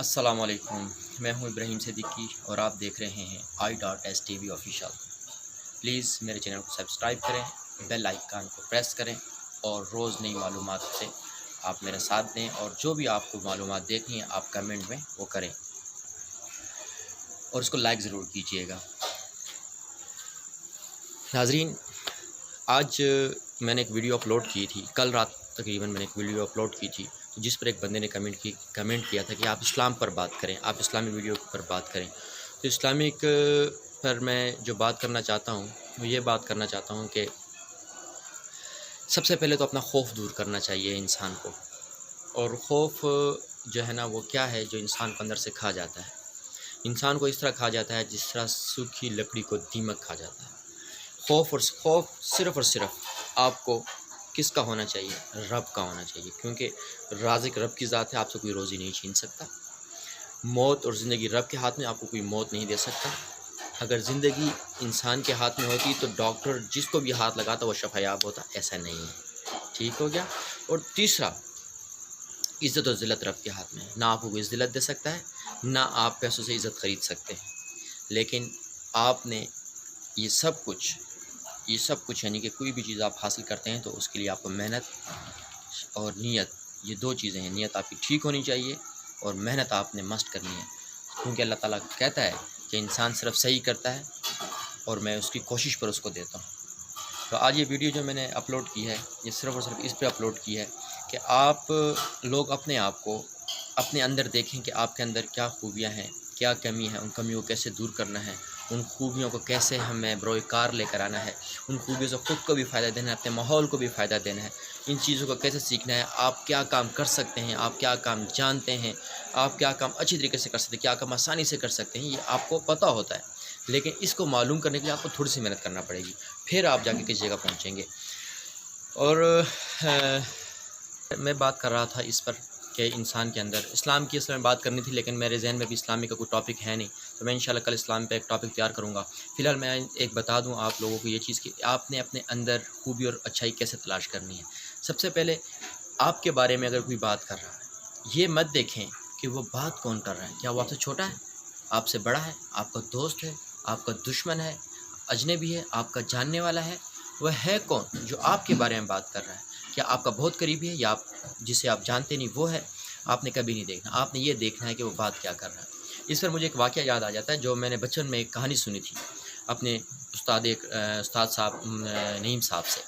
अस्सलाम वालेकुम। मैं हूं इब्राहिम सिद्दीकी और आप देख रहे हैं i.s.tv ऑफिशियल। प्लीज़ मेरे चैनल को सब्सक्राइब करें, बेल आइकन को प्रेस करें और रोज़ नई मालूमात से आप मेरा साथ दें। और जो भी आपको मालूमात देखनी है आप कमेंट में वो करें और उसको लाइक ज़रूर कीजिएगा। नाज़रीन, आज मैंने एक वीडियो अपलोड की थी, कल रात तकरीबन मैंने एक वीडियो अपलोड की थी जिस पर एक बंदे ने कमेंट किया था कि आप इस्लाम पर बात करें, आप इस्लामी वीडियो पर बात करें। तो इस्लामिक पर मैं जो बात करना चाहता हूँ वो ये बात करना चाहता हूँ कि सबसे पहले तो अपना खौफ दूर करना चाहिए इंसान को। और खौफ जो है ना वो क्या है, जो इंसान को अंदर से खा जाता है। इंसान को इस तरह खा जाता है जिस तरह सूखी लकड़ी को दीमक खा जाता है। खौफ सिर्फ़ और सिर्फ आपको किसका होना चाहिए? रब का होना चाहिए, क्योंकि राज़िक रब की ज़ात है, आपसे कोई रोज़ी नहीं छीन सकता। मौत और ज़िंदगी रब के हाथ में, आपको कोई मौत नहीं दे सकता। अगर ज़िंदगी इंसान के हाथ में होती तो डॉक्टर जिसको भी हाथ लगाता वो शफायाब होता, ऐसा नहीं है। ठीक हो गया। और तीसरा, इज़्ज़त और ज़िल्लत रब के हाथ में है। ना आपको कोई ज़िल्लत दे सकता है, ना आप पैसों से इज़्ज़त ख़रीद सकते हैं। लेकिन आपने ये सब कुछ यानी कि कोई भी चीज़ आप हासिल करते हैं तो उसके लिए आपको मेहनत और नीयत, ये दो चीज़ें हैं। नीयत आपकी ठीक होनी चाहिए और मेहनत आपने मस्ट करनी है, क्योंकि अल्लाह ताला कहता है कि इंसान सिर्फ सही करता है और मैं उसकी कोशिश पर उसको देता हूँ। तो आज ये वीडियो जो मैंने अपलोड की है, ये सिर्फ़ और सिर्फ इस पर अपलोड की है कि आप लोग अपने आप को अपने अंदर देखें कि आपके अंदर क्या खूबियाँ हैं, क्या कमी है, उन कमियों को कैसे दूर करना है, उन खूबियों को कैसे हमें बरोकार लेकर आना है, उन खूबियों से ख़ुद को भी फ़ायदा देना है, अपने माहौल को भी फ़ायदा देना है। इन चीज़ों को कैसे सीखना है, आप क्या काम कर सकते हैं, आप क्या काम जानते हैं, आप क्या काम अच्छी तरीके से कर सकते हैं, क्या काम आसानी से कर सकते हैं, ये आपको पता होता है। लेकिन इसको मालूम करने के लिए आपको थोड़ी सी मेहनत करना पड़ेगी, फिर आप जाके किसी जगह पहुँचेंगे। और मैं बात कर रहा था इस पर कि इंसान के अंदर इस्लाम की असल में बात करनी थी, लेकिन मेरे जहन में भी इस्लामी का कोई टॉपिक है नहीं, तो मैं इंशाल्लाह कल इस्लाम पे एक टॉपिक तैयार करूँगा। फ़िलहाल मैं एक बता दूँ आप लोगों को ये चीज़ कि आपने अपने अंदर खूबी और अच्छाई कैसे तलाश करनी है। सबसे पहले आपके बारे में अगर कोई बात कर रहा है, ये मत देखें कि वो बात कौन कर रहा है, क्या वो आपसे छोटा है, आपसे बड़ा है, आपका दोस्त है, आपका दुश्मन है, अजनबी है, आपका जानने वाला है। वह है कौन जो आपके बारे में बात कर रहा है? क्या आपका बहुत करीबी है या आप जिसे आप जानते नहीं वो है? आपने कभी नहीं देखना, आपने ये देखना है कि वो बात क्या कर रहा है। इस पर मुझे एक वाक़या याद आ जाता है, जो मैंने बचपन में एक कहानी सुनी थी अपने उस्ताद साहब नईम साहब से।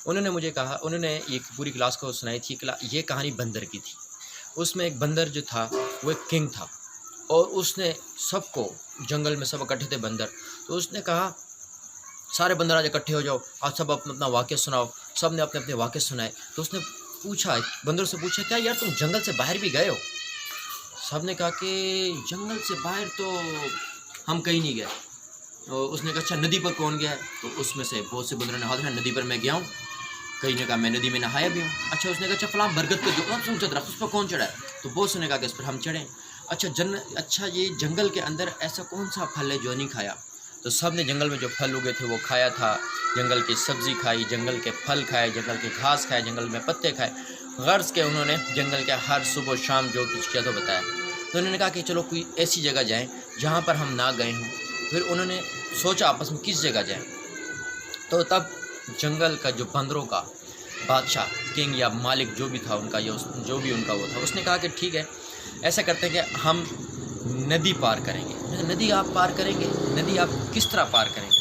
उन्होंने मुझे कहा, उन्होंने एक पूरी क्लास को सुनाई थी। ये कहानी बंदर की थी। उसमें एक बंदर जो था वो एक किंग था और उसने सबको, जंगल में सब इकट्ठे थे बंदर, तो उसने कहा सारे बंदर आज इकट्ठे हो जाओ, आज सब अपना अपना वाक़या सुनाओ। सब ने अपने अपने वाक़ये सुनाए। तो उसने बंदर से पूछा, क्या यार तुम जंगल से बाहर भी गए हो? सब ने कहा कि जंगल से बाहर तो हम कहीं नहीं गए। तो उसने कहा अच्छा नदी पर कौन गया है? तो उसमें से बहुत से बंदरों ने हाथ उठाया, नदी पर मैं गया हूँ। कहीं ने कहा मैं नदी में नहाया भी हूँ। अच्छा उसने कहा अच्छा फलां बरगद का जो ऊँचा दरख्त उस पर कौन चढ़ा है? तो बहुत से ने कहा कि उस पर हम चढ़े। अच्छा ये जंगल के अंदर ऐसा कौन सा फल है जो नहीं खाया? तो सब ने जंगल में जो फल उगे थे वो खाया था, जंगल की सब्ज़ी खाई, जंगल के फल खाए, जंगल के घास खाए, जंगल में पत्ते खाए। गर्ज़ के उन्होंने जंगल के हर सुबह शाम जो कुछ किया तो बताया। तो उन्होंने कहा कि चलो कोई ऐसी जगह जाएं जहाँ पर हम ना गए हों। फिर उन्होंने सोचा आपस में किस जगह जाएं। तो तब जंगल का जो बंदरों का बादशाह, किंग या मालिक जो भी था उनका, या जो भी उनका वो था, उसने कहा कि ठीक है ऐसा करते हैं कि हम नदी पार करेंगे। नदी आप पार करेंगे? नदी आप किस तरह पार करेंगे?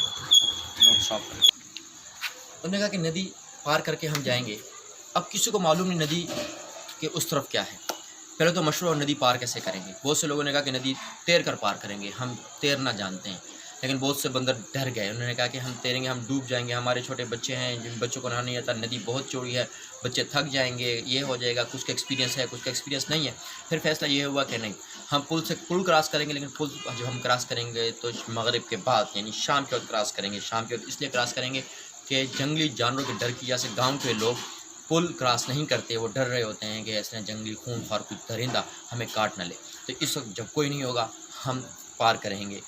उन्होंने कहा कि नदी पार करके हम जाएंगे। अब किसी को मालूम नहीं नदी के उस तरफ क्या है। पहले तो मशहूर नदी पार कैसे करेंगे। बहुत से लोगों ने कहा कि नदी तैर कर पार करेंगे, हम तैरना जानते हैं। लेकिन बहुत से बंदर डर गए। उन्होंने कहा कि हम तैरेंगे, हम डूब जाएंगे, हमारे छोटे बच्चे हैं जिन बच्चों को नहाना नहीं आता, नदी बहुत चौड़ी है, बच्चे थक जाएंगे, ये हो जाएगा। कुछ का एक्सपीरियंस है, कुछ का एक्सपीरियंस नहीं है। फिर फैसला ये हुआ कि नहीं, हम पुल क्रॉस करेंगे, लेकिन पुल जब हम क्रॉस करेंगे तो मगरिब के बाद यानी शाम के वक्त क्रॉस करेंगे। शाम के वक्त इसलिए क्रॉस करेंगे कि जंगली जानवरों के डर की वजह से गाँव के लोग पुल क्रॉस नहीं करते, वो डर रहे होते हैं कि ऐसे जंगली खूंखार कुछ दरिंदा हमें काट न ले। तो इस वक्त जब कोई नहीं होगा हम पार करेंगे,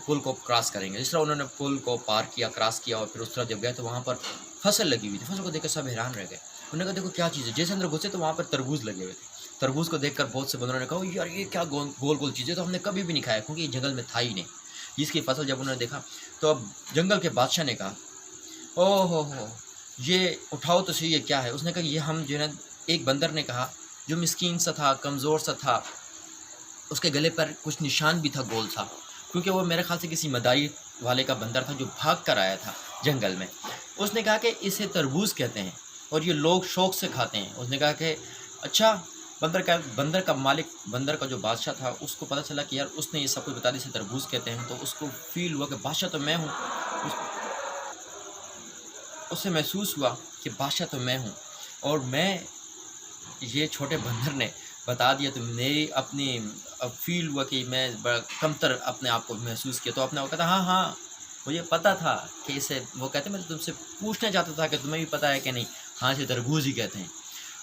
पुल को क्रॉस करेंगे। जिस तरह उन्होंने पुल को पार किया, क्रॉस किया, और फिर उस तरफ जब गए तो वहाँ पर फसल लगी हुई थी। फसल को देख कर सब हैरान रह गए। उन्होंने कहा देखो क्या चीज़ है। जैसे अंदर घुसे तो वहाँ पर तरबूज लगे हुए थे। तरबूज को देखकर बहुत से बंदरों ने कहा यार ये क्या गोल गोल गोल चीज़ें तो हमने कभी भी नहीं खाया, क्योंकि ये जंगल में था ही नहीं। जिसकी फसल जब उन्होंने देखा तो अब जंगल के बादशाह ने कहा ओह हो ये उठाओ तो सही, ये क्या है। उसने कहा ये हम जो है ना, एक बंदर ने कहा जो मिस्कीन सा था, कमज़ोर सा था, उसके गले पर कुछ निशान भी था गोल सा, क्योंकि वो मेरे ख्याल से किसी मदाई वाले का बंदर था जो भाग कर आया था जंगल में। उसने कहा कि इसे तरबूज कहते हैं और ये लोग शौक़ से खाते हैं। उसने कहा कि अच्छा, बंदर का मालिक, बंदर का जो बादशाह था, उसको पता चला कि यार उसने ये सब कुछ बता दी, इसे तरबूज कहते हैं, तो उसको फील हुआ कि बादशाह तो मैं हूँ। उसे महसूस हुआ कि बादशाह तो मैं हूँ, और मैं, ये छोटे बंदर ने बता दिया तो मेरी अपनी अब फील हुआ कि मैं बड़ा कमतर अपने आप को महसूस किया। तो अपने वो कहता हाँ हाँ मुझे पता था कि इसे, वो कहते मैं तुमसे पूछना चाहता था कि तुम्हें भी पता है कि नहीं। हाँ, इसे तरबूज ही कहते हैं।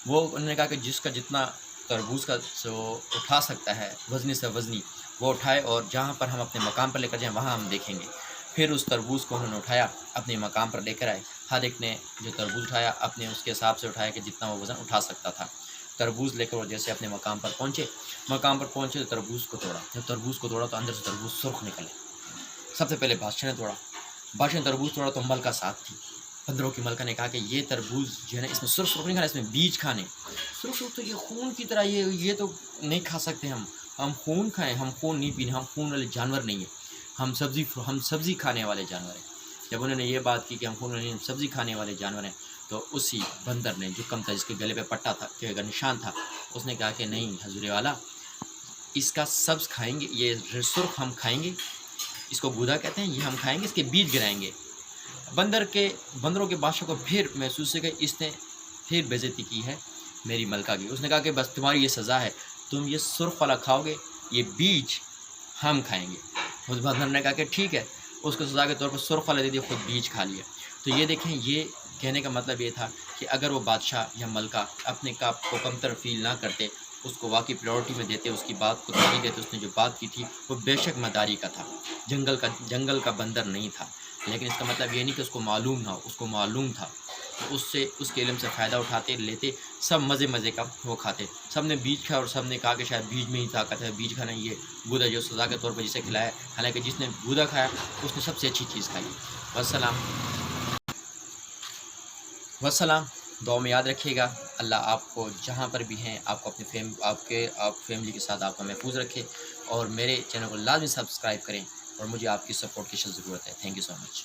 वो उन्होंने कहा कि जिसका जितना तरबूज का जो उठा सकता है वज़नी से वज़नी, वो उठाए और जहाँ पर हम अपने मकाम पर लेकर जाएँ वहाँ हम देखेंगे। फिर उस तरबूज़ को उन्होंने उठाया, अपने मकाम पर लेकर आए। हर एक ने जो तरबूज उठाया अपने उसके हिसाब से उठाया कि जितना वो वज़न उठा सकता था। तरबूज लेकर वो जैसे अपने मकाम पर पहुँचे तो तरबूज़ को तोड़ा। जब तरबूज़ को तोड़ा तो अंदर से तरबूज सुर्ख निकले। सबसे पहले बादशाह ने तोड़ा। बादशाह ने तरबूज तोड़ा तो मलका साथ थी। बंदरों की मलका ने कहा कि ये तरबूज जो है ना, इसमें सुर्ख नहीं खाना, इसमें बीज खाने। सुर्ख तो ये खून की तरह, ये तो नहीं खा सकते हम खून खाएं, हम खून नहीं पीने, हम खून वाले जानवर नहीं है, हम सब्ज़ी खाने वाले जानवर हैं। जब उन्होंने ये बात की कि हम खून वाले नहीं, सब्ज़ी खाने वाले जानवर हैं, तो उसी बंदर ने, जो कम था, जिसके गले पे पट्टा था, के निशान था, उसने कहा कि नहीं हजूर वाला, इसका सब्ज़ खाएंगे, ये सुर्ख हम खाएंगे, इसको गूदा कहते हैं, ये हम खाएंगे, इसके बीज गिराएंगे। बंदरों के बादशाह को फिर महसूस है कि इसने फिर बेइज्जती की है मेरी मलका की। उसने कहा कि बस तुम्हारी ये सज़ा है, तुम ये सुर्ख वाला खाओगे, ये बीज हम खाएंगे। उस बंदर ने कहा कि ठीक है, उसको सज़ा के तौर पर सुर्ख वाला दे दिया, खुद बीज खा लिया। तो ये देखें, ये कहने का मतलब ये था कि अगर वो बादशाह या मलका अपने आप को कमतर फील ना करते, उसको वाकई प्रायोरिटी में देते, उसकी बात को तरजीह देते, उसने जो बात की थी वो बेशक मदारी का था, जंगल का बंदर नहीं था। लेकिन इसका मतलब ये नहीं कि उसको मालूम ना हो, उसको मालूम था। तो उसके इल्म से फ़ायदा उठाते, लेते, सब मज़े का वो खाते। सब ने बीज खाया और सब ने कहा कि शायद बीज में ही ताकत है, बीज खाना ये गूदा जो सज़ा के तौर पर जिसे खिलाया। हालांकि जिसने गूदा खाया उसने सबसे अच्छी चीज़ खाई। वस्सलाम। दुआ में याद रखिएगा। अल्लाह आपको जहाँ पर भी हैं, आपको आप फैमिली के साथ आपको महफूज रखे, और मेरे चैनल को लाजमी सब्सक्राइब करें, और मुझे आपकी सपोर्ट की ज़रूरत है। Thank you so much.